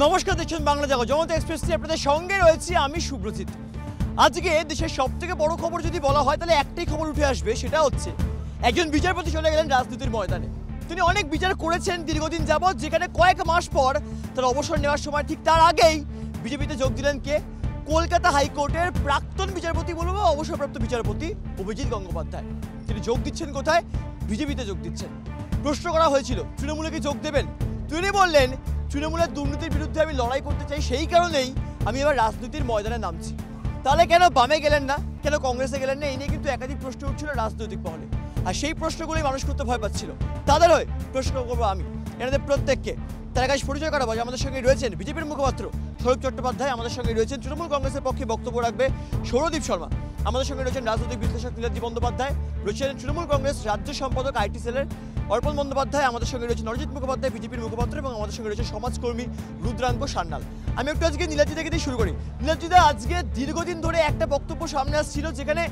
নমস্কার, দেখছেন বাংলা জগৎ জনতা এক্সপ্রেস নিয়ে আপনাদের সঙ্গে রয়েছি আমি সুব্রজিৎ। আজকে দেশের সবথেকে বড় খবর যদি বলা হয় তাহলে একটাই খবর উঠে আসবে, সেটা হচ্ছে একজন বিচারপতি চলে গেলেন রাজনীতির ময়দানে। তিনি অনেক বিচার করেছেন দীর্ঘদিন যাবৎ, যেখানে কয়েক মাস পর তার অবসর নেওয়ার সময় ঠিক তার আগেই বিজেপিতে যোগ দিলেন কে? কলকাতা হাইকোর্টের প্রাক্তন বিচারপতি বলবো, অবসরপ্রাপ্ত বিচারপতি অভিজিৎ গঙ্গোপাধ্যায়। তিনি যোগ দিচ্ছেন কোথায়? বিজেপিতে যোগ দিচ্ছেন। প্রশ্ন করা হয়েছিল তৃণমূলে কি যোগ দেবেন, তিনি বললেন তৃণমূলের দুর্নীতির বিরুদ্ধে আমি লড়াই করতে চাই, সেই কারণেই আমি এবার রাজনীতির ময়দানে নামছি। তাহলে কেন বামে গেলেন না, কেন কংগ্রেসে গেলেন না? এই নিয়ে কিন্তু একাধিক প্রশ্ন উঠছিল রাজনৈতিক মহলে, আর সেই প্রশ্নগুলোই মানুষ করতে ভয় পাচ্ছিল। তাদের হয়ে প্রশ্ন করবো আমি এনাদের প্রত্যেককে। তার কাছে পরিচয় করাবো যে আমাদের সঙ্গে রয়েছেন বিজেপির মুখপাত্র স্বরূপ চট্টোপাধ্যায়, আমাদের সঙ্গে রয়েছেন তৃণমূল কংগ্রেসের পক্ষে বক্তব্য রাখবে সৌরদীপ শর্মা, আমাদের সঙ্গে রয়েছেন রাজনৈতিক বিশ্লেষক নীলাদ্রি বন্দ্যোপাধ্যায়, রয়েছেন তৃণমূল কংগ্রেস রাজ্য সম্পাদক আইটি সেলের অর্পণ বন্দ্যোপাধ্যায়, আমাদের সঙ্গে রয়েছে নরজিৎ মুখোপাধ্যায় বিজেপির মুখপাত্র, এবং আমাদের সঙ্গে রয়েছে সমাজকর্মী রুদ্রাঙ্ক সান্যাল। আমি একটু আজকে নীলাদ্রি থেকে দিয়ে শুরু করি। নীলাদ্রিদা, আজকে দীর্ঘদিন ধরে একটা বক্তব্য সামনে আসছিল, যেখানে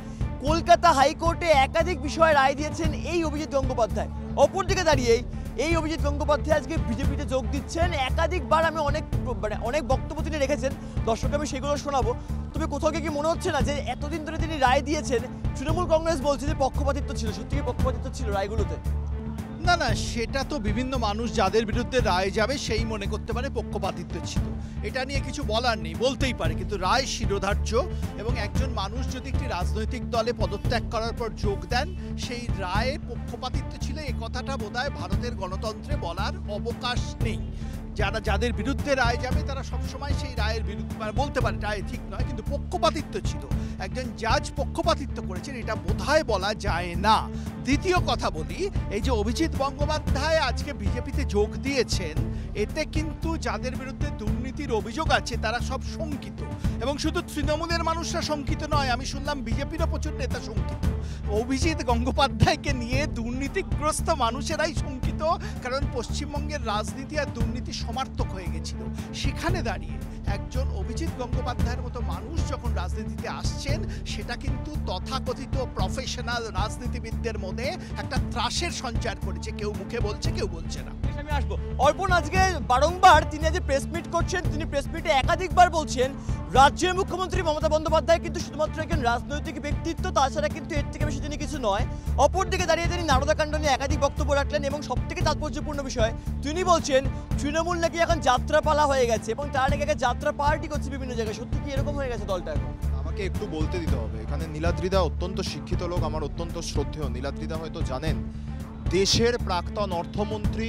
কলকাতা হাইকোর্টে একাধিক বিষয়ে রায় দিয়েছেন এই অভিজিৎ গঙ্গোপাধ্যায়। অপরদিকে দাঁড়িয়ে এই অভিজিৎ গঙ্গোপাধ্যায় আজকে বিজেপিতে যোগ দিচ্ছেন। একাধিকবার আমি অনেক বক্তব্য তিনি রেখেছেন, দর্শককে আমি সেগুলো শোনাবো। তবে কোথাও কি মনে হচ্ছে না যে এতদিন ধরে তিনি রায় দিয়েছেন, তৃণমূল কংগ্রেস বলছে যে পক্ষপাতিত্ব ছিল? সত্যি কি পক্ষপাতিত্ব ছিল রায়গুলোতে? না না, সেটা তো বিভিন্ন মানুষ যাদের বিরুদ্ধে রায় যাবে সেই মনে করতে পারে পক্ষপাতিত্ব ছিল, এটা নিয়ে কিছু বলার নেই, বলতেই পারে, কিন্তু রায় শিরোধার্য। এবং একজন মানুষ যদি একটি রাজনৈতিক দলে পদত্যাগ করার পর যোগ দেন, সেই রায়ে পক্ষপাতিত্ব ছিল, এ কথাটা বোধহয় ভারতের গণতন্ত্রে বলার অবকাশ নেই। যাদের বিরুদ্ধে রায় যাবে তারা সবসময় সেই রায়ের বিরুদ্ধে বলতে পারে রায় ঠিক নয়, কিন্তু পক্ষপাতিত্ব ছিল, একজন জাজ পক্ষপাতিত্ব করেছেন, এটা বোধহয় বলা যায় না। দ্বিতীয় কথা বলি, এই যে অভিজিৎ গঙ্গোপাধ্যায় আজকে বিজেপিতে যোগ দিয়েছেন, এতে কিন্তু যাদের বিরুদ্ধে দুর্নীতির অভিযোগ আছে তারা সব শঙ্কিত, এবং শুধু তৃণমূলের মানুষরা শঙ্কিত নয়, আমি শুনলাম বিজেপিরও প্রচুর নেতা শঙ্কিত। অভিজিৎ গঙ্গোপাধ্যায়কে নিয়ে দুর্নীতিগ্রস্ত মানুষেরাই শঙ্কিত, কারণ পশ্চিমবঙ্গের রাজনীতি আর দুর্নীতি সমার্থক হয়ে গেছিল। সেখানে দাঁড়িয়ে একজন অভিজিৎ গঙ্গোপাধ্যায়ের মতো মানুষ যখন রাজনীতিতে আসছেন, সেটা কিন্তু তথাকথিত প্রফেশনাল রাজনীতিবিদদের মধ্যে একটা ত্রাসের সঞ্চার করেছে, কেউ মুখে বলছে, কেউ বলছে না। আমি আসবো অর্পণ, আজকে বারংবার তিনি আজ প্রেস মিট করছেন, তিনি প্রেস মিটে একাধিকবার বলছেন রাজ্যের মুখ্যমন্ত্রী মমতা বন্দ্যোপাধ্যায় কিন্তু শুধুমাত্র একজন রাজনৈতিক ব্যক্তিত্ব, তাছাড়া কিন্তু এর থেকে বেশি তিনি কিছু নয়। অপরদিকে দাঁড়িয়ে তিনি নারদাকাণ্ড নিয়ে একাধিক বক্তব্য রাখলেন, এবং সবথেকে তাৎপর্যপূর্ণ বিষয় তিনি বলছেন তৃণমূল নাকি এখন যাত্রাপালা হয়ে গেছে, এবং তার নাকি যাত্রা পার্টি করছে বিভিন্ন জায়গায়। সত্যি কি এরকম হয়ে গেছে দলটা এখন? আমাকে একটু বলতে দিতে হবে, এখানে নীলাদ্রিদা অত্যন্ত শিক্ষিত লোক, আমার অত্যন্ত শ্রদ্ধেয়। নীলাদ্রিদা হয়তো জানেন, দেশের প্রাক্তন অর্থমন্ত্রী,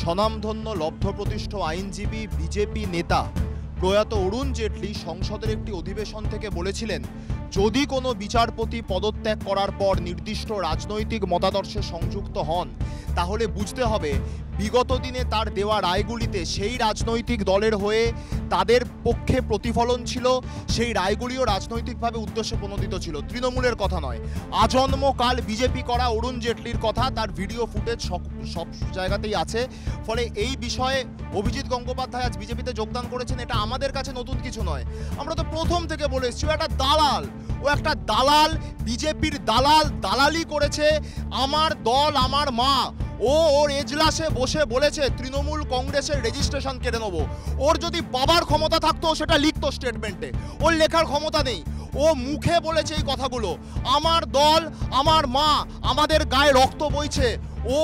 স্বনামধন্য লব্ধপ্রতিষ্ঠ আইনজীবী, বিজেপি নেতা প্রয়াত অরুণ জেটলি সংসদের একটি অধিবেশন থেকে বলেছিলেন, যদি কোনো বিচারপতি পদত্যাগ করার পর নির্দিষ্ট রাজনৈতিক মতাদর্শে সংযুক্ত হন, তাহলে বুঝতে হবে বিগত দিনে তার দেওয়া রায়গুলিতে সেই রাজনৈতিক দলের হয়ে তাদের পক্ষে প্রতিফলন ছিল, সেই রায়গুলিও রাজনৈতিকভাবে উদ্দেশ্য প্রণোদিত ছিল, তৃণমূলের কথা নয়। আজন্মকাল বিজেপি করা অরুণ জেটলির কথা, তার ভিডিও ফুটেজ সব জায়গাতেই আছে। ফলে এই বিষয়ে অভিজিৎ গঙ্গোপাধ্যায় আজ বিজেপিতে যোগদান করেছেন, এটা আমাদের কাছে নতুন কিছু নয়। আমরা তো প্রথম থেকে বলে এসেছি ও একটা দালাল, ও একটা দালাল, বিজেপির দালাল, দালালি করেছে। আমার দল আমার মা, ওর এজলাসে বসে বলেছে তৃণমূল কংগ্রেসের রেজিস্ট্রেশন কেড়ে নেবো। ওর যদি বাবার ক্ষমতা থাকতো সেটা লিখতো স্টেটমেন্টে, ওর লেখার ক্ষমতা নেই। ও মুখে বলেছে এই কথাগুলো, আমার দল আমার মা, আমাদের গায়ে রক্ত বইছে। ও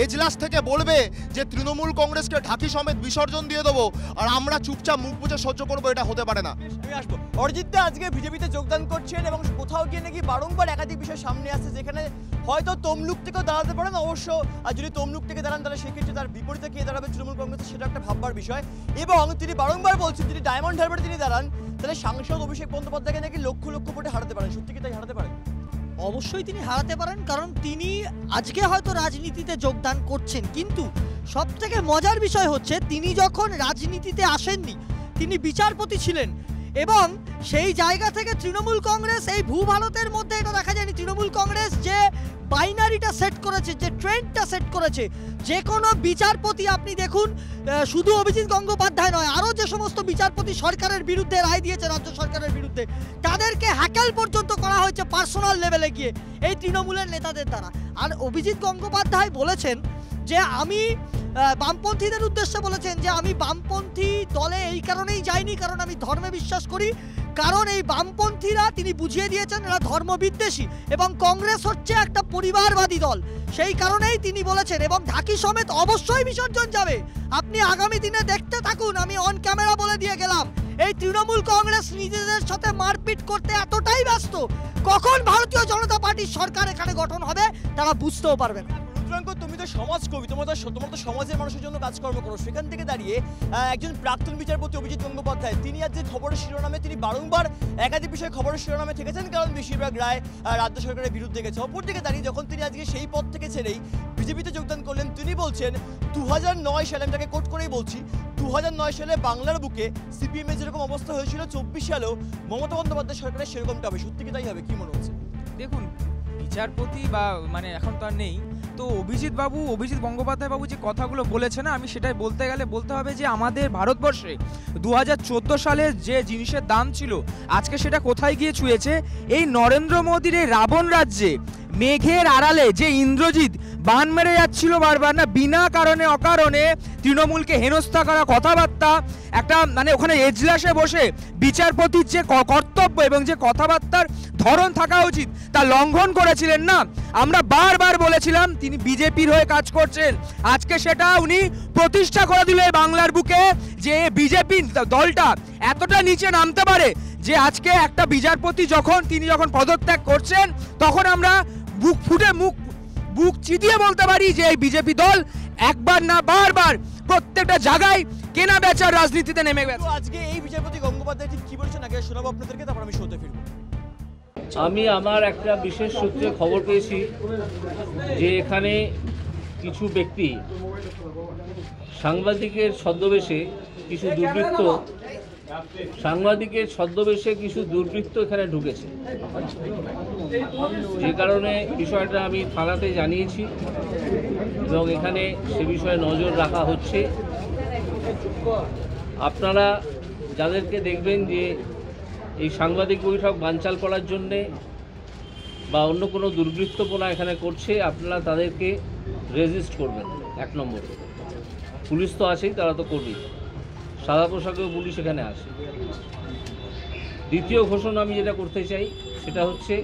এজলাস থেকে বলবে যে তৃণমূল কংগ্রেসকে ঢাকি সমেত বিসর্জন দিয়ে দেবো, আর আমরা চুপচাপ মুখ বুঝে সহ্য করবো, এটা হতে পারে না। আমি আসবো। অরিজিৎদা আজকে বিজেপিতে যোগদান করছেন, এবং কোথাও গিয়ে নাকি বারংবার একাধিক বিষয় সামনে আসছে, যেখানে হয়তো তমলুক থেকেও দাঁড়াতে পারেন অবশ্য, আর যদি তমলুক থেকে দাঁড়ান তাহলে সেক্ষেত্রে তার বিপরীতে কে দাঁড়াবে তৃণমূল কংগ্রেসে, সেটা একটা ভাববার বিষয়। এবং তিনি বারংবার বলছেন যদি ডায়মন্ড হারবারে তিনি দাঁড়ান, তাহলে সাংসদ অভিষেক বন্দ্যোপাধ্যায়কে নাকি লক্ষ লক্ষ ভোটে হারাতে পারেন। সত্যি কি তাই হারাতে পারেন? অবশ্যই তিনি হারাতে পারেন, কারণ তিনি আজকে হয়তো রাজনীতিতে যোগদান করছেন, কিন্তু সব থেকে মজার বিষয় হচ্ছে তিনি যখন রাজনীতিতে আসেননি, তিনি বিচারপতি ছিলেন, এবং সেই জায়গা থেকে তৃণমূল কংগ্রেস এই ভূভারতের মধ্যে এটা দেখা যায়নি। তৃণমূল কংগ্রেস যে বাইনারিটা সেট করেছে, যে ট্রেন্ডটা সেট করেছে, যে কোনো বিচারপতি আপনি দেখুন, শুধু অভিজিৎ গঙ্গোপাধ্যায় নয়, আরও যে সমস্ত বিচারপতি সরকারের বিরুদ্ধে রায় দিয়েছে, রাজ্য সরকারের বিরুদ্ধে, তাদেরকে হ্যাকেল পর্যন্ত করা হয়েছে পার্সোনাল লেভেলে গিয়ে এই তৃণমূলের নেতাদের দ্বারা। আর অভিজিৎ গঙ্গোপাধ্যায় বলেছেন যে আমি বামপন্থীদের উদ্দেশ্যে বলেছেন যে আমি বামপন্থী দলে এই কারণেই যাইনি কারণ আমি ধর্মে বিশ্বাস করি, কারণ এই বামপন্থীরা তিনি বুঝিয়ে দিয়েছেন এরা ধর্মবিদ্বেষী এবং কংগ্রেস হচ্ছে একটা পরিবারবাদী দল, সেই কারণেই তিনি বলেছেন। এবং ঢাকি সমেত অবশ্যই বিসর্জন যাবে, আপনি আগামী দিনে দেখতে থাকুন। আমি অন ক্যামেরা বলে দিয়ে গেলাম, এই তৃণমূল কংগ্রেস নিজেদের সাথে মারপিট করতে এতটাই ব্যস্ত, কখন ভারতীয় জনতা পার্টির সরকার এখানে গঠন হবে তারা বুঝতেও পারবে না। রুদ্রাঙ্ক, তুমি তো সমাজকর্মী, তোমার তো সমাজের মানুষের জন্য কাজকর্ম করো, সেখান থেকে দাঁড়িয়ে একজন প্রাক্তন বিচারপতি অভিজিৎ গঙ্গোপাধ্যায় তিনি আজ যে খবরের শিরোনামে তিনি বারংবার একাধিক বিষয়ে খবরের শিরোনামে থেকেছেন, কারণ বেশিরভাগ রায় রাজ্য সরকারের বিরুদ্ধে গেছে। অপরদিকে দাঁড়িয়ে যখন তিনি আজকে সেই পদ থেকে ছেড়েই বিজেপিতে যোগদান করলেন, তিনি বলছেন 2009 সালে, আমি তাকে কোট করেই বলছি, 2009 সালে বাংলার বুকে সিপিএমের যেরকম অবস্থা হয়েছিল 24 সালেও মমতা বন্দ্যোপাধ্যায় সরকারের সেরকমটা হবে। সত্যি কি তাই হবে, কি মনে হচ্ছে? দেখুন, বিচারপতি বা মানে এখন তো আর নেই, তো অভিজিৎ গঙ্গোপাধ্যায় বাবু যে কথাগুলো বলেছে না, আমি সেটাই বলতে হবে যে আমাদের ভারতবর্ষে 2014 সালে যে জিনিসের দাম ছিল আজকে সেটা কোথায় গিয়ে ছুঁয়েছে? এই নরেন্দ্র মোদীর এই রাবণ রাজ্যে মেঘের আড়ালে যে ইন্দ্রজিৎ বান মেরে যাচ্ছিল বারবার, না বিনা কারণে অকারণে তৃণমূলকে হেনস্থা করা কথাবার্তা, একটা মানে ওখানে এজলাসে বসে বিচারপতির যে কর্তব্য এবং যে কথাবার্তার ধরন থাকা উচিত তা লঙ্ঘন করেছিলেন না। আমরা বারবার বলেছিলাম তিনি বিজেপির হয়ে কাজ করছেন, আজকে সেটা উনি প্রতিষ্ঠা করে দিল বাংলার বুকে যে বিজেপি দলটা এতটা নিচে নামতে পারে যে আজকে একটা বিচারপতি তিনি যখন পদত্যাগ করছেন তখন আমরা বুক চিতিয়ে বলতে পারি যে এই বিজেপি দল একবার না বারবার প্রত্যেকটা জায়গায় কেনা বেচার রাজনীতিতে নেমে গেছে। আজকে এই বিচারপতি গঙ্গোপাধ্যায় ঠিক কি বলছেন আগে শোনাবো আপনাদেরকে, তারপর আমি শোতে ফিরবো। আমি আমার একটা বিশেষ সূত্রে খবর পেয়েছি যে এখানে কিছু ব্যক্তি সাংবাদিকের ছদ্মবেশে কিছু দুর্বৃত্ত এখানে ঢুকেছে, যে কারণে বিষয়টা আমি থানাতে জানিয়েছি এবং এখানে সে বিষয়ে নজর রাখা হচ্ছে। আপনারা যাদেরকে দেখবেন যে এই সাংবাদিক বৈঠক বানচাল করার জন্যে বা অন্য কোনো দুর্বৃত্তপনা এখানে করছে, আপনারা তাদেরকে রেজিস্ট করবেন। 1 নম্বর, পুলিশ তো আছেই, তারা তো করবেই, সাদা পোশাকেও পুলিশ এখানে আসে। দ্বিতীয় ঘোষণা আমি যেটা করতে চাই সেটা হচ্ছে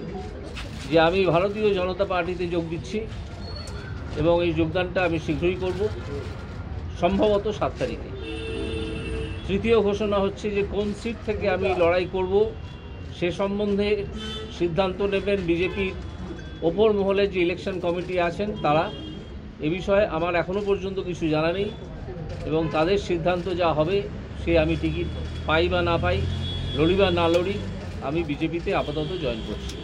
যে আমি ভারতীয় জনতা পার্টিতে যোগ দিচ্ছি এবং এই যোগদানটা আমি শীঘ্রই করব, সম্ভবত 7 তারিখে। তৃতীয় ঘোষণা হচ্ছে যে কোন সিট থেকে আমি লড়াই করব সে সম্বন্ধে সিদ্ধান্ত নেবেন বিজেপির ওপর মহলে যে ইলেকশন কমিটি আছেন তারা। এ বিষয়ে আমার এখনও পর্যন্ত কিছু জানা নেই এবং তাদের সিদ্ধান্ত যা হবে সে আমি টিকিট পাই বা না পাই, লড়ি বা না লড়ি, আমি বিজেপিতে আপাতত জয়েন করছি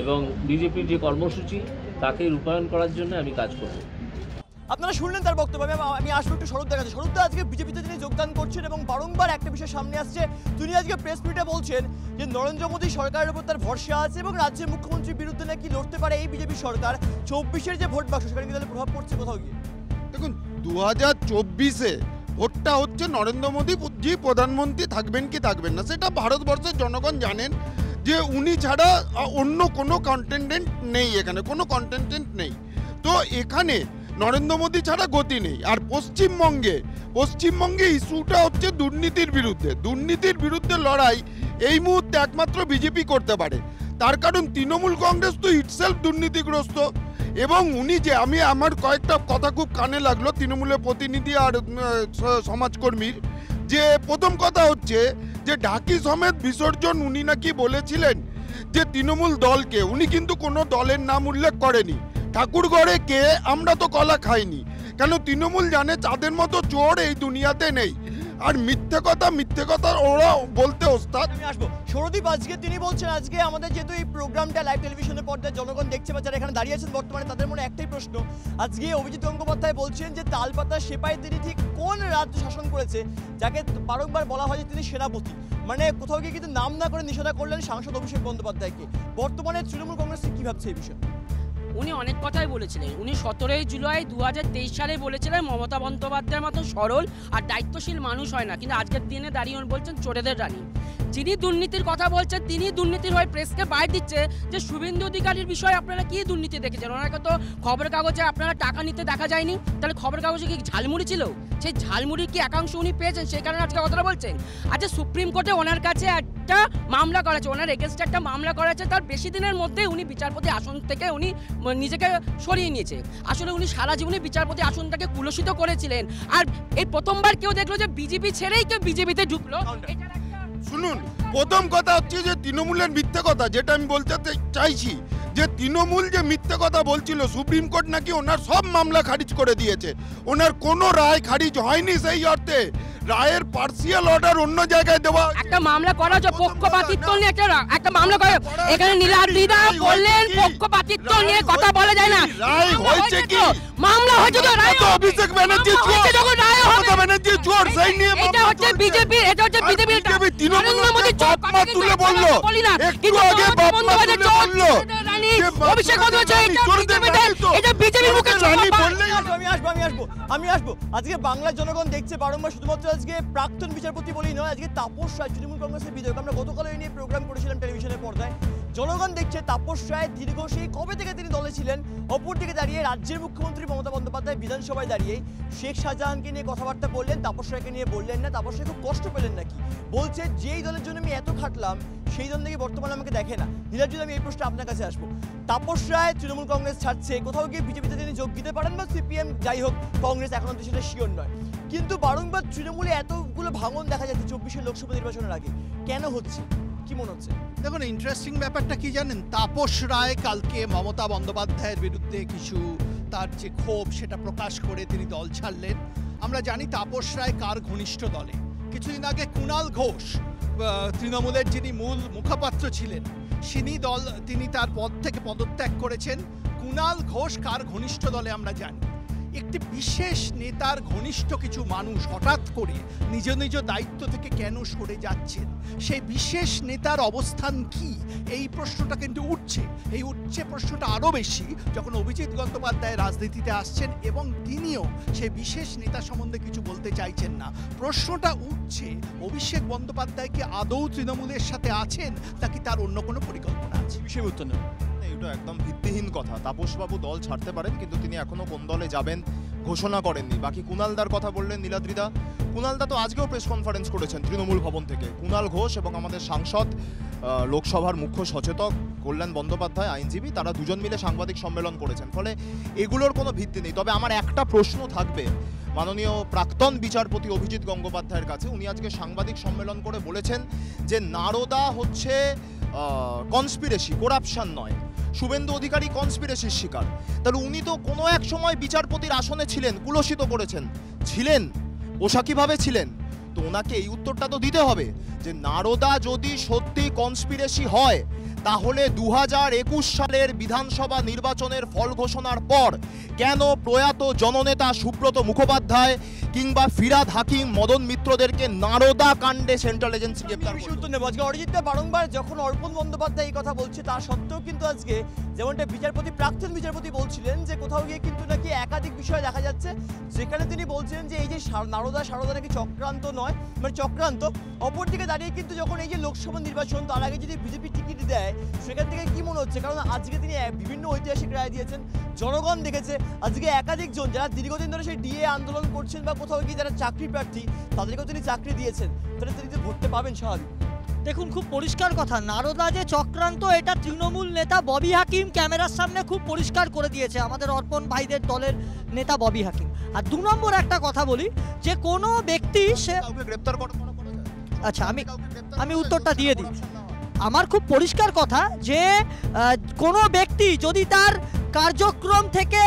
এবং বিজেপির যে কর্মসূচি তাকে রূপায়ণ করার জন্য আমি কাজ করব। আপনারা শুনলেন তার বক্তব্য। আমি আসবো একটু শরৎদার কাছে। শরৎদা, আজকে বিজেপিতে তিনি যোগদান করছেন এবং বারংবার একটা বিষয় সামনে আসছে, তিনি আজকে প্রেস মিটে বলছেন যে নরেন্দ্র মোদী সরকারের উপর তার ভরসা আছে এবং রাজ্যের মুখ্যমন্ত্রীর বিরুদ্ধে নাকি লড়তে পারে এই বিজেপি সরকার। 24-এর যে ভোট বাক্স সেখানে কিন্তু প্রভাব পড়ছে কোথাও গিয়ে। দেখুন, 2024-এ ভোটটা হচ্ছে নরেন্দ্র মোদী জি প্রধানমন্ত্রী থাকবেন কি থাকবেন না, সেটা ভারতবর্ষের জনগণ জানেন যে উনি ছাড়া অন্য কোনো কন্টেন্ডেন্ট নেই, এখানে কোনো কন্টেন্ডেন্ট নেই। তো এখানে নরেন্দ্র মোদী ছাড়া গতি নেই। আর পশ্চিমবঙ্গে ইস্যুটা হচ্ছে দুর্নীতির বিরুদ্ধে লড়াই এই মুহূর্তে একমাত্র বিজেপি করতে পারে। তার কারণ তৃণমূল কংগ্রেস তো ইটসেলফ দুর্নীতিগ্রস্ত। এবং উনি যে আমার কয়েকটা কথা খুব কানে লাগলো তৃণমূলের প্রতিনিধি আর সমাজকর্মীর, যে প্রথম কথা হচ্ছে যে ঢাকি সমেত বিসর্জন উনি নাকি বলেছিলেন যে তৃণমূল দলকে, উনি কিন্তু কোনো দলের নাম উল্লেখ করেনি। ঠাকুরগড়ে কে, আমরা তো কলা খাইনি, কেন তৃণমূল জানে তাদের মতো চোর এই দুনিয়াতে নেই। আর মিথ্যে কথা ওরা বলতে ওস্তাদ। আমি আসবো সৌরদীপ, আজকে তিনি বলছেন আজকে আমাদের যেহেতু এই প্রোগ্রামটা লাইভ টেলিভিশনের পর্দায় জনগণ দেখছে বা যারা এখানে দাঁড়িয়ে আছেন বর্তমানে তাদের মনে একটাই প্রশ্ন, আজকে অভিজিৎ গঙ্গোপাধ্যায় বলছেন যে তালপাতা সেপাই তিনি ঠিক কোন রাজ্য শাসন করেছে যাকে বারংবার বলা হয় যে তিনি সেনাপতি, মানে কোথাও গিয়ে কিন্তু নাম না করে নিষেধা করলেন সাংসদ অভিষেক বন্দ্যোপাধ্যায়কে। বর্তমানে তৃণমূল কংগ্রেস কি ভাবছে এই বিষয়ে? উনি অনেক কথাই বলেছিলেন। উনি 17 জুলাই 2023 সালে বলেছিলেন মমতা বন্দ্যোপাধ্যায়ের মতো সরল আর দায়িত্বশীল মানুষ হয় না, কিন্তু আজকের দিনে দাঁড়িয়ে উনি বলছেন চোরেদের রানী। যিনি দুর্নীতির কথা বলছেন তিনি দুর্নীতির হয়ে প্রেসকে বাইর দিচ্ছে যে শুভেন্দু অধিকারীর বিষয়ে আপনারা কি দুর্নীতি দেখেছেন। ওনাকে তো খবরের কাগজে আপনারা টাকা নিতে দেখা যায়নি, তাহলে খবরের কাগজে কি ঝালমুড়ি ছিল? সেই ঝালমুড়ির কি একাংশ উনি পেয়েছেন, সেই কারণে আজকে কথাটা বলছেন। আচ্ছা, সুপ্রিম কোর্টে ওনার কাছে একটা মামলা করা আছে, ওনার এগেনস্টে একটা মামলা করা আছে, তার বেশি দিনের মধ্যে উনি বিচারপতি আসন থেকে উনি নিজেকে সরিয়ে নিয়েছে। আসলে উনি সারা জীবনে বিচারপতি আসনটাকে কুলসিত করেছিলেন, আর এই প্রথমবার কেউ দেখলো যে বিজেপি ছেড়েই কেউ বিজেপিতে ঢুকলো। শুনুন, প্রথম কথা হচ্ছে যে তৃণমূলের মিথ্যে কথা, যেটা আমি বলতে চাইছি যে তৃণমূল যে মিথ্যে কথা বলছিল, সুপ্রিম কোর্ট নাকি ওনার সব মামলা খারিজ করে দিয়েছে। ওনার কোনো রায় খারিজ হয়নি, সেই অর্থে রায়ের পার্সিয়াল অর্ডার অন্য জায়গায় দেওয়া। একটা মামলা করা হচ্ছে পক্ষপাতিত্ব নিয়ে, একটা মামলা করে এখানে নীলাদ্রিদা বললেন পক্ষপাতিত্ব নিয়ে কথা বলা যায় না। রায় হয়েছে কি? মামলা হয়েছে তো রায় অভিষেক ব্যানার্জি চোর, মমতা ব্যানার্জি চোর, সেই নিয়ে এটা হচ্ছে বিজেপি, এটা হচ্ছে বিজেপি। তৃণমূলের বাপ মা তুলে বললো, একটু আগে বাপ মা তুলে বললো অভিষেক এটা বিজেপির মুখে আমি আসবো। আজকে বাংলার জনগণ দেখছে বারংবার, শুধুমাত্র আজকে প্রাক্তন বিচারপতি বলেই নয়, আজকে তাপস রায় তৃণমূল কংগ্রেসের বিধায়ক। আমরা গতকাল এই নিয়ে প্রোগ্রাম করেছিলাম টেলিভিশনের পর্দায়। জনগণ দেখছে তাপস রায় দীর্ঘ সেই কবে থেকে তিনি দলে ছিলেন, অপরদিকে দাঁড়িয়ে রাজ্যের মুখ্যমন্ত্রী মমতা বন্দ্যোপাধ্যায় বিধানসভায় দাঁড়িয়ে শেখ শাহজাহানকে নিয়ে কথাবার্তা বললেন, তাপস রায়কে নিয়ে বললেন না। তাপস রায় খুব কষ্ট পেলেন নাকি, বলছে যেই দলের জন্য আমি এত খাটলাম সেই দল নাকি বর্তমানে আমাকে দেখে না। নীলাদ্রি, আমি এই প্রশ্নে আপনার কাছে আসবো। তাপস রায় তৃণমূল কংগ্রেস ছাড়ছে, কোথাও গিয়ে বিজেপিতে তিনি যোগ দিতে পারেন বা সিপিএম, যাই হোক কংগ্রেস এখন অব্দি সেটা শিওর নয়, কিন্তু বারংবার তৃণমূলে এতগুলো ভাঙন দেখা যাচ্ছে 24 লোকসভা নির্বাচনের আগে, কেন হচ্ছে, কি মনে হচ্ছে? দেখুন, ইন্টারেস্টিং ব্যাপারটা কি জানেন, তাপস রায় কালকে মমতা বন্দ্যোপাধ্যায়ের বিরুদ্ধে কিছু তার যে ক্ষোভ সেটা প্রকাশ করে তিনি দল ছাড়লেন। আমরা জানি তাপস রায় কার ঘনিষ্ঠ দলে। কিছুদিন আগে কুণাল ঘোষ, তৃণমূলের যিনি মূল মুখপাত্র ছিলেন, তিনি তার পদ থেকে পদত্যাগ করেছেন। কুণাল ঘোষ কার ঘনিষ্ঠ দলে আমরা জানি। একটি বিশেষ নেতার ঘনিষ্ঠ কিছু মানুষ হঠাৎ করে নিজ নিজ দায়িত্ব থেকে কেন সরে যাচ্ছেন, সেই বিশেষ নেতার অবস্থান কি, এই প্রশ্নটা কিন্তু উঠছে। এই প্রশ্নটা আরও বেশি যখন অভিজিৎ গঙ্গোপাধ্যায় রাজনীতিতে আসছেন এবং তিনিও সেই বিশেষ নেতা সম্বন্ধে কিছু বলতে চাইছেন না। প্রশ্নটা উঠছে, অভিষেক বন্দ্যোপাধ্যায় কি আদৌ তৃণমূলের সাথে আছেন নাকি তার অন্য কোনো পরিকল্পনা আছে? বিষয় উত্তর নেই। এটা একদম ভিত্তিহীন কথা। তাপসবাবু দল ছাড়তে পারেন, কিন্তু তিনি এখনো কোন দলে যাবেন ঘোষণা করেননি। বাকি কুণালদার কথা বললেন নীলাদ্রিদা, কুণালদা তো আজকেও প্রেস কনফারেন্স করেছেন তৃণমূল ভবন থেকে। কুণাল ঘোষ এবং আমাদের সাংসদ, লোকসভার মুখ্য সচেতক কল্যাণ বন্দ্যোপাধ্যায়, আইনজীবী, তারা দুজন মিলে সাংবাদিক সম্মেলন করেছেন। ফলে এগুলোর কোনো ভিত্তি নেই। তবে আমার একটা প্রশ্ন থাকবে মাননীয় প্রাক্তন বিচারপতি অভিজিৎ গঙ্গোপাধ্যায়ের কাছে। উনি আজকে সাংবাদিক সম্মেলন করে বলেছেন যে নারদা হচ্ছে কনস্পিরেসি, করাপশন নয়, শুভেন্দু অধিকারী কনস্পিরেসির শিকার। তাহলে উনি তো কোনো এক সময় বিচারপতির আসনে ছিলেন, কুলসিত করেছেন, ছিলেন পোশাকিভাবে ছিলেন, তো ওনাকে এই উত্তরটা তো দিতে হবে যে নারদা যদি সত্যি কনস্পিরেসি হয় তাহলে 2021 সালের বিধানসভা নির্বাচনের ফল ঘোষণার পর কেন প্রয়াত জননেতা সুব্রত মুখোপাধ্যায় কিংবা ফিরাদ হাকিম, মদন মিত্রদেরকে নারদা কাণ্ডে সেন্ট্রাল এজেন্সি গ্রেপ্তার করল? উত্তর নেব। আজকে অরিজিৎদা বারংবার যখন অর্পণ বন্দ্যোপাধ্যায় এই কথা বলছে, তা সত্ত্বেও কিন্তু আজকে যেমনটা প্রাক্তন বিচারপতি বলছিলেন যে কোথাও গিয়ে কিন্তু নাকি একাধিক বিষয় দেখা যাচ্ছে, যেখানে তিনি বলছেন যে এই যে নারদা সারদা নাকি চক্রান্ত নয়, মানে চক্রান্ত। অপরদিকে দাঁড়িয়ে কিন্তু যখন এই যে লোকসভা নির্বাচন, তার আগে যদি বিজেপি টিকিট দেয়, সেখান থেকে কি মনে হচ্ছে? কারণ আজকে তিনি বিভিন্ন ঐতিহাসিক রায় দিয়েছেন, জনগণ দেখেছে। আজকে একাধিক জন যারা দীর্ঘদিন ধরে সেই ডিএ আন্দোলন করছেন বা কোথাও গিয়ে যারা চাকরি প্রার্থী, তাদেরকেও তিনি চাকরি দিয়েছেন, তাহলে তিনি তো ভোটতে পাবেন স্বাভাবিক। দেখুন, খুব পরিষ্কার কথা, নারদা যে চক্রান্ত, এটা তৃণমূল নেতা ববি হাকিম ক্যামেরার সামনে খুব পরিষ্কার করে দিয়েছে, আমাদের অর্পণ ভাইদের দলের নেতা ববি হাকিম। আর 2 নম্বর একটা কথা বলি, যে কোনো ব্যক্তি সে গ্রেপ্তার আচ্ছা, আমি উত্তরটা দিয়ে দিই। আমার খুব পরিষ্কার কথা যে কোনো ব্যক্তি যদি তার কার্যক্রম থেকে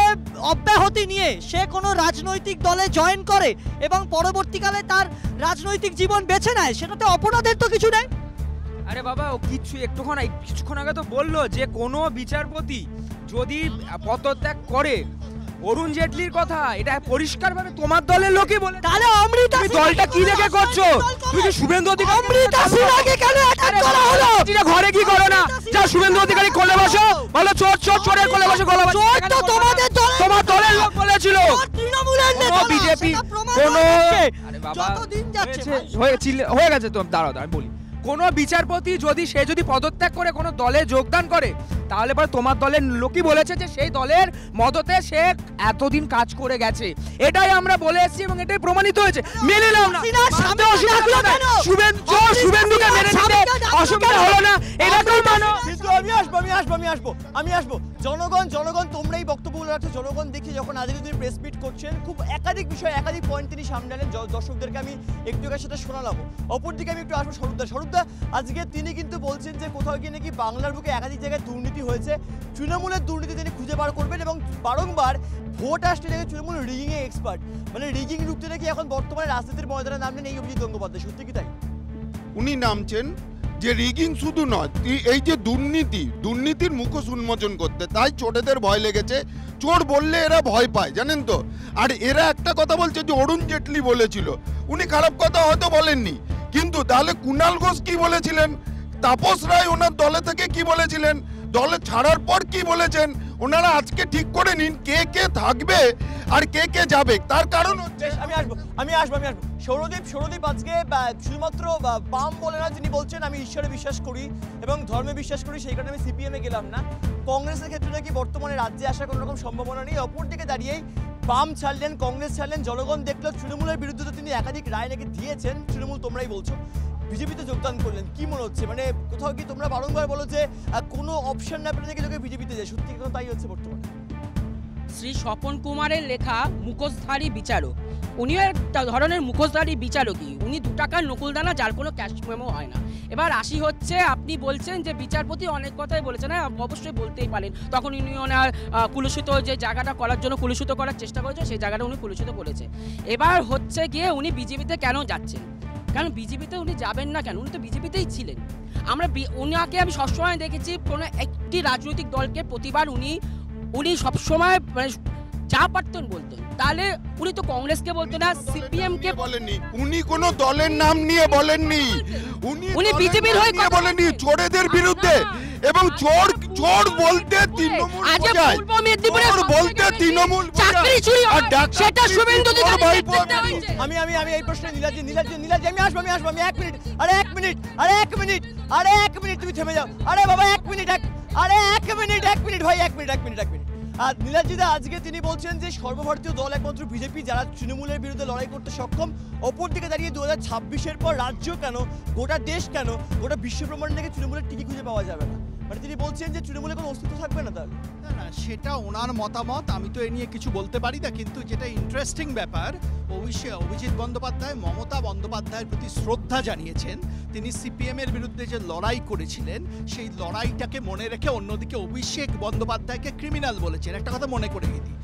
অব্যাহতি নিয়ে সে কোনো রাজনৈতিক দলে জয়েন করে এবং পরবর্তীকালে তার রাজনৈতিক জীবন বেছে নেয়, সেটাতে অপরাধের তো কিছু নেই। আরে বাবা, ও কিছুক্ষণ আগে তো বললো যে কোনো বিচারপতি যদি পদত্যাগ করে, অরুণ জেটলির কথা, এটা পরিষ্কারভাবে তোমার দলের লোকই বলে। তাহলে অমৃতা দলটা কি দেখে করছো? তুমি কি শুভেন্দু অধিকারী অমৃতা সিনহাকে কেন ঘরে কি করো না, যা শুভেন্দু অধিকারী কোলে বসো, বলো চোর চোর চোরের কোলে বসো, কোলে বসো। তোমার দলের লোক বলেছিল, বিজেপি কোনো হয়ে গেছে। তো দাঁড়াও আমি বলি, কোনো বিচারপতি যদি পদত্যাগ করে কোনো দলে যোগদান করে, তাহলে পরে তোমার দলের লোকই বলেছে যে সেই দলের মদতে সে এতদিন কাজ করে গেছে। এটাই আমরা বলে এসেছি এবং এটাই প্রমাণিত হয়েছে। মেনে নাও না, শুভেন্দুকে মেনে নিতে অসুবিধা হলো না, এরকম মানো। কিন্তু আমি আসবো জনগণ তোমরা এই বক্তব্যগুলো রাখছো। জনগণ দেখি যখন আজকে তিনি প্রেস মিট করছেন, খুব একাধিক বিষয় একাধিক পয়েন্ট তিনি সামনে আনেন। দর্শকদেরকে আমি একটু সেটা শোনালাম। অপরদিকে আমি একটু আসবো স্বরূপদা। আজকে তিনি কিন্তু বলছেন যে কোথাও গিয়ে নাকি বাংলার বুকে একাধিক জায়গায় দুর্নীতি হয়েছে, তৃণমূলের দুর্নীতি তিনি খুঁজে বার করবেন এবং বারংবার ভোট আসতে নাকি তৃণমূল রিগিং এ এক্সপার্ট, মানে রিগিং রুখতে নাকি এখন বর্তমানে রাজনীতির ময়দানে নামলেন এই অভিজিৎ গঙ্গোপাধ্যায়। সত্যি কি তাই? উনি নামছেন যে রিগিং শুধু নয়, এই যে দুর্নীতির মুখোশ উন্মোচন করতে, তাই চোরেদের ভয় লেগেছে। চোর বললে এরা ভয় পায়, জানেন তো। আর এরা একটা কথা বলছে যে অরুণ জেটলি বলেছিল, উনি খারাপ কথা হয়তো বলেননি, কিন্তু তাহলে কুণাল ঘোষ কি বলেছিলেন, তাপস রায় ওনার দলে থেকে কি বলেছিলেন, দলে ছাড়ার পর কি বলেছেন, ওনারা আজকে ঠিক করে নিন কে কে থাকবে আর কে কে যাবে। তার কারণ হচ্ছে আমি আসবো সৌরদীপ আজকে শুধুমাত্র বাম বলে না, তিনি বলছেন আমি ঈশ্বরে বিশ্বাস করি এবং ধর্মে বিশ্বাস করি, সেই কারণে আমি সিপিএম এ গেলাম না। কংগ্রেসের ক্ষেত্রে নাকি বর্তমানে রাজ্যে আসার কোনো রকম সম্ভাবনা নেই। অপরদিকে দাঁড়িয়েই বাম ছাড়লেন, কংগ্রেস ছাড়লেন, জনগণ দেখলো তৃণমূলের বিরুদ্ধে তো তিনি একাধিক রায় নাকি দিয়েছেন, তৃণমূল তোমরাই বলছো, বিজেপিতে যোগদান করলেন। কি মনে হচ্ছে, মানে কোথাও কি তোমরা বারংবার বলো যে কোনো অপশন না পেলে নাকি লোকে বিজেপিতে যায়, সত্যি কিন্তু তাই হচ্ছে বর্তমানে? শ্রী স্বপন কুমারের লেখা মুখোশধারী বিচারক, উনিও একটা ধরনের মুখোশধারী বিচারকই। উনি 2 টাকার নকুলদানা, যার কোনো ক্যাশ মেমো হয় না। এবার আসি হচ্ছে, আপনি বলছেন যে বিচারপতি অনেক কথাই বলেছেন, হ্যাঁ অবশ্যই বলতেই পারেন। তখন উনি ওনার কুলুষিত যে জায়গাটা করার জন্য কুলুষিত করার চেষ্টা করেছে, সেই জায়গাটা উনি কুলুষিত করেছে। এবার হচ্ছে গিয়ে উনি বিজেপিতে কেন যাচ্ছেন, কারণ বিজেপিতে উনি যাবেন না কেন, উনি তো বিজেপিতেই ছিলেন। ওনাকে আমি সবসময় দেখেছি কোনো একটি রাজনৈতিক দলকে প্রতিবার উনি সবসময় মানে যা পারতেন বলতেন। তাহলে উনি তো কংগ্রেসকে বলতেন না, সিপিএম কে বলেননি, উনি কোনো দলের নাম নিয়ে বলেননি, উনি বিজেপির হয়ে বলেননি, চোরেদের বিরুদ্ধে। এবং চোর বলতে তৃণমূল বোঝায়, চোর বলতে তৃণমূল চাকরি চুরি সেটা শুভেন্দু অধিকারী নেতৃত্বে হয়েছে। আমি এই প্রশ্নে নীলাজি আমি আসবো আমি 1 মিনিট, আরে 1 মিনিট তুমি থেমে যাও। আরে বাবা 1 মিনিট ভাই 1 মিনিট। আর নীলাজিদা আজকে তিনি বলছেন যে সর্বভারতীয় দল একমাত্র বিজেপি যারা তৃণমূলের বিরুদ্ধে লড়াই করতে সক্ষম। অপরদিকে দাঁড়িয়ে 2026-এর পর রাজ্য কেন, গোটা দেশ কেন, গোটা বিশ্ব ব্রহ্মাণ্ড থেকে তৃণমূলের টিকি খুঁজে পাওয়া যাবে না, মানে তিনি বলছেন যে তৃণমূলের কোনো অস্তিত্ব থাকবে না। তাহলে না, সেটা ওনার মতামত, আমি তো এ নিয়ে কিছু বলতে পারি না। কিন্তু যেটা ইন্টারেস্টিং ব্যাপার, অভিজিৎ বন্দ্যোপাধ্যায় মমতা বন্দ্যোপাধ্যায়ের প্রতি শ্রদ্ধা জানিয়েছেন। তিনি সিপিএম এর বিরুদ্ধে যে লড়াই করেছিলেন, সেই লড়াইটাকে মনে রেখে অন্যদিকে অভিষেক বন্দ্যোপাধ্যায়কে ক্রিমিনাল বলেছেন। একটা কথা মনে করে দিই,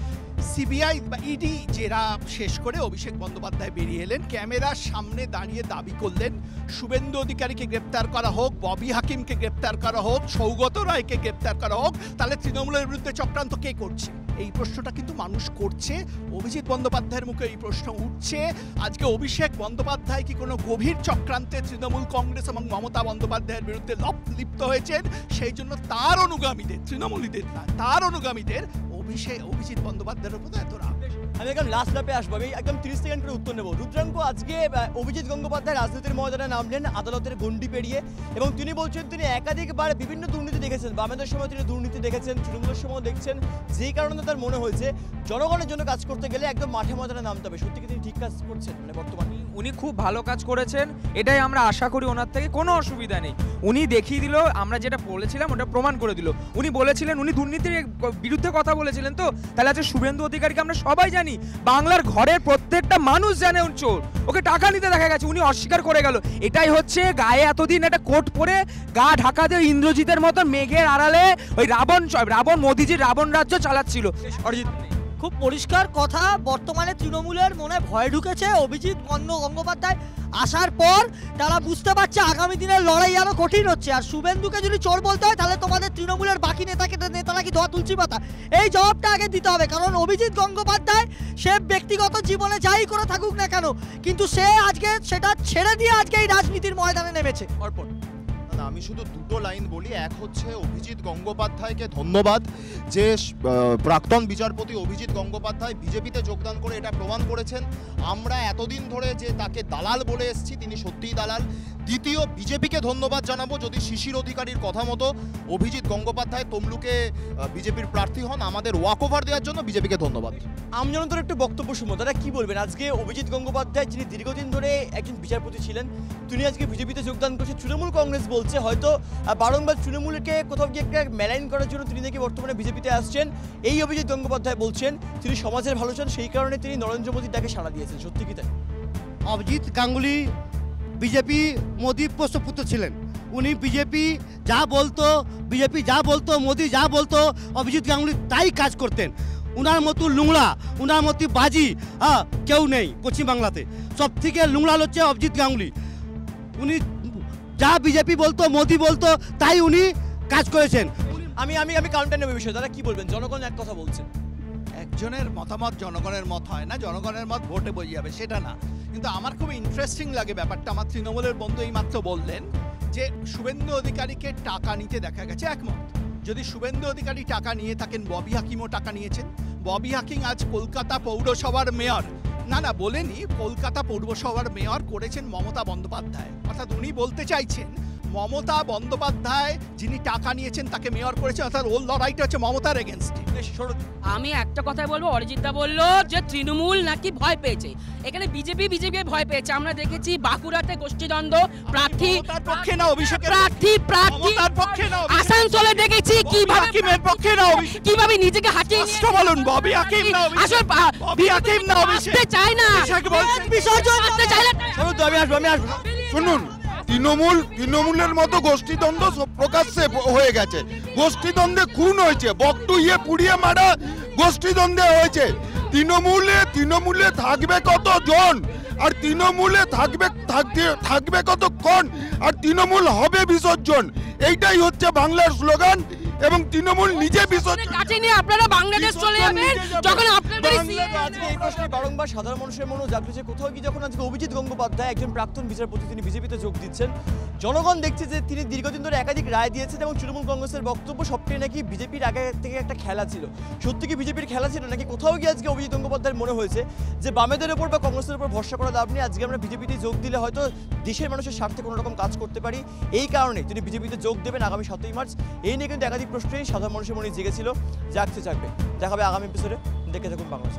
সিবিআই বা ইডি জেরা শেষ করে অভিষেক বন্দ্যোপাধ্যায় বেরিয়ে এলেন, ক্যামেরার সামনে দাঁড়িয়ে দাবি করলেন শুভেন্দু অধিকারীকে গ্রেপ্তার করা হোক, ববি হাকিমকে গ্রেপ্তার করা হোক, সৌগত রায়কে গ্রেপ্তার করা হোক। তাহলে তৃণমূলের বিরুদ্ধে চক্রান্ত কে করছে? এই প্রশ্নটা কিন্তু মানুষ করছে। অভিজিৎ বন্দ্যোপাধ্যায়ের মুখে এই প্রশ্ন উঠছে। আজকে অভিষেক বন্দ্যোপাধ্যায় কি কোনো গভীর চক্রান্তে তৃণমূল কংগ্রেস এবং মমতা বন্দ্যোপাধ্যায়ের বিরুদ্ধে লিপ্ত হয়েছেন? সেই জন্য তার অনুগামীদের, তৃণমূলীদের না, তার অনুগামীদের অভিজিৎ বন্দ্যোপাধ্যায়ের উপর এত রাগ। আমি একদম লাস্ট ল্যাপে আসবো, আমি একদম 30 সেকেন্ড করে উত্তর নেব। রুদ্রাঙ্ক, আজকে অভিজিৎ গঙ্গোপাধ্যায় রাজনীতির ময়দানে নামলেন আদালতের গণ্ডি পেরিয়ে, এবং তিনি বলছেন তিনি একাধিকবার বিভিন্ন দুর্নীতি দেখেছেন। বামেদের সময় তিনি দুর্নীতি দেখেছেন, তৃণমূলের সময় দেখছেন, যেই কারণে তার মনে হয়েছে জনগণের জন্য কাজ করতে গেলে একদম মাঠে ময়দানে নামতে হবে। সত্যি কি তিনি ঠিক কাজ করছেন? মানে বর্তমানে উনি খুব ভালো কাজ করেছেন, এটাই আমরা আশা করি ওনার থেকে, কোনো অসুবিধা নেই। উনি দেখিয়ে দিল, আমরা যেটা বলেছিলাম ওটা প্রমাণ করে দিল। উনি বলেছিলেন, উনি দুর্নীতির বিরুদ্ধে কথা বলেছিলেন, তো তাহলে আছে শুভেন্দু অধিকারীকে আমরা সবাই জানি, বাংলার ঘরের প্রত্যেকটা মানুষ জানে চোর, ওকে টাকা নিতে দেখা গেছে, উনি অস্বীকার করে গেল। এটাই হচ্ছে গায়ে এতদিন একটা কোট পরে গা ঢাকা দিয়ে ইন্দ্রজিতের মতো মেঘের আড়ালে ওই রাবণ মোদিজির রাবণ রাজ্য চালাচ্ছিল। খুব পরিষ্কার কথা, বর্তমানে তৃণমূলের মনে ভয় ঢুকেছে। অভিজিৎ গঙ্গোপাধ্যায় আসার পর তারা বুঝতে পারছে আগামী দিনের লড়াই আরো কঠিন হচ্ছে। আর শুভেন্দুকে যদি চোর বলতে হয়, তাহলে তোমাদের তৃণমূলের বাকি নেতারা কি ধোয়া তুলসী পাতা? এই জবাবটা আগে দিতে হবে। কারণ অভিজিৎ গঙ্গোপাধ্যায় সে ব্যক্তিগত জীবনে যাই করে থাকুক না কেন, কিন্তু সে আজকে সেটা ছেড়ে দিয়ে আজকে এই রাজনীতির ময়দানে নেমেছে। অর্পণ না, আমি শুধু দুটো লাইন বলি। এক হচ্ছে অভিজিৎ গঙ্গোপাধ্যায়কে ধন্যবাদ, যে প্রাক্তন বিচারপতি অভিজিৎ গঙ্গোপাধ্যায় বিজেপিতে যোগদান করে এটা প্রমাণ করেছেন। আমরা এতদিন ধরে যে তাকে দালাল বলে এসেছি, তিনি সত্যিই দালাল। দ্বিতীয়, বিজেপিকে ধন্যবাদ জানাবো যদি শিশির অধিকারীর কথা মতো অভিজিৎ গঙ্গোপাধ্যায় তমলুকে বিজেপির প্রার্থী হন। আমাদের ওয়াক ওভার দেওয়ার জন্য বিজেপিকে ধন্যবাদ। আমজনতার একটু বক্তব্য শুনবো, তারা কি বলবেন? আজকে অভিজিৎ গঙ্গোপাধ্যায়, যিনি দীর্ঘদিন ধরে একজন বিচারপতি ছিলেন, তিনি আজকে বিজেপিতে যোগদান করছেন। তৃণমূল কংগ্রেস বলছে হয়তো বারংবার তৃণমূলকে কোথাও গিয়ে একটা মেলাইন করার জন্য তিনি নাকি বর্তমানে বিজেপিতে আসছেন। এই অভিজিৎ গঙ্গোপাধ্যায় বলছেন তিনি সমাজের ভালো চান, সেই কারণে তিনি নরেন্দ্র মোদীর ডাকে সাড়া দিয়েছেন। সত্যি কি তাই? অভিজিৎ গাঙ্গুলি বিজেপি মোদি পুত্র ছিলেন। উনি বিজেপি যা বলতো মোদি যা বলতো অভিজিৎ গাঙ্গুলি তাই কাজ করতেন। উনার মতো লুংড়া, উনার মতো বাজি কেউ নেই পশ্চিমবাংলাতে। সব থেকে লুংড়া হচ্ছে অভিজিৎ গাঙ্গুলি। উনি যা বিজেপি বলতো মোদি বলতো তাই উনি কাজ করেছেন। আমি আমি আমি কাউন্টার নেব বিষয়, তারা কি বলবেন? জনগণ এক কথা বলছে, একজনের মতামত জনগণের মত হয় না, জনগণের মত ভোটে বই যাবে সেটা না। কিন্তু আমার খুব ইন্টারেস্টিং লাগে ব্যাপারটা। আমার তৃণমূলের বন্ধু এইমাত্র বললেন যে শুভেন্দু অধিকারীকে টাকা নিতে দেখা গেছে। একমত, যদি শুভেন্দু অধিকারী টাকা নিয়ে থাকেন, ববি হাকিমও টাকা নিয়েছেন। ববি হাকিম আজ কলকাতা পৌরসভার মেয়র, না বলেনি, কলকাতা পৌরসভার মেয়র করেছেন মমতা বন্দ্যোপাধ্যায়। অর্থাৎ উনি বলতে চাইছেন মমতা বন্দ্যোপাধ্যায় যিনি টাকা নিয়েছেন তাকে মেয়র করেছেন, অর্থাৎ ওর লড়াইটা হচ্ছে মমতার এগেনস্টে। আমি একটা কথাই বলবো, অরিজিৎদা বললো যে তৃণমূল নাকি ভয় পেয়েছে, এখানে বিজেপি ভয় পেয়েছে। আমরা দেখেছি বাঁকুড়াতে গোষ্ঠীদ্বন্দ্ব, প্রার্থী পক্ষে না অভিষেকের প্রার্থী পক্ষে না, আসানসোলে দেখেছি কিভাবে পক্ষে না কিভাবে নিজেকে হাঁটিয়ে বলুন ববি হাকিম না আসলে ববি হাকিম না আসতে চায় না, বিসর্জন আসতে চায় না। আমি আসবো। শুনুন, তৃণমূলের মতো গোষ্ঠীদ্বন্দ্ব প্রকাশ্যে হয়ে গেছে। গোষ্ঠীদ্বন্দ্বে খুন হয়েছে, বকটুইয়ে পুড়িয়ে মারা গোষ্ঠীদ্বন্দ্বে হয়েছে। তৃণমূলে থাকবে কতজন, আর তৃণমূলে থাকবে কতক্ষণ, আর তৃণমূল হবে বিসর্জন। এইটাই হচ্ছে বাংলার স্লোগান। এবং তৃণমূল নিজে বিসর্জন কাছে নিয়ে আপনারা বাংলাদেশ চলে যাবেন যখন আপনাদের আজকে এই প্রশ্নে বারংবার সাধারণ মানুষের মনে জাগছে কোথাও কি যখন আজকে অভিজিৎ গঙ্গোপাধ্যায় একজন প্রাক্তন বিচারপতি, তিনি বিজেপিতে যোগ দিচ্ছেন, জনগণ দেখছে যে তিনি দীর্ঘদিন ধরে একাধিক রায় দিয়েছেন এবং তৃণমূল কংগ্রেসের বক্তব্য সবটাই নাকি বিজেপির আগে থেকে একটা খেলা ছিল। সত্যি কি বিজেপির খেলা ছিল নাকি কোথাও গিয়ে আজকে অভিজিৎ গঙ্গোপাধ্যায়ের মনে হয়েছে যে বামেদের উপর বা কংগ্রেসের উপর ভরসা করা লাভ নেই, আজকে আমরা বিজেপিতে যোগ দিলে হয়তো দেশের মানুষের স্বার্থে কোনো রকম কাজ করতে পারি, এই কারণে তিনি বিজেপিতে যোগ দেবেন আগামী 7ই মার্চ। এই নিয়ে কিন্তু একাধিক প্রশ্নই সাধারণ মানুষের মনে জেগেছিল, জাগতে থাকবে। দেখাবে আগামী এপিসোডে, দেখে থাকুন বাংলাদেশ।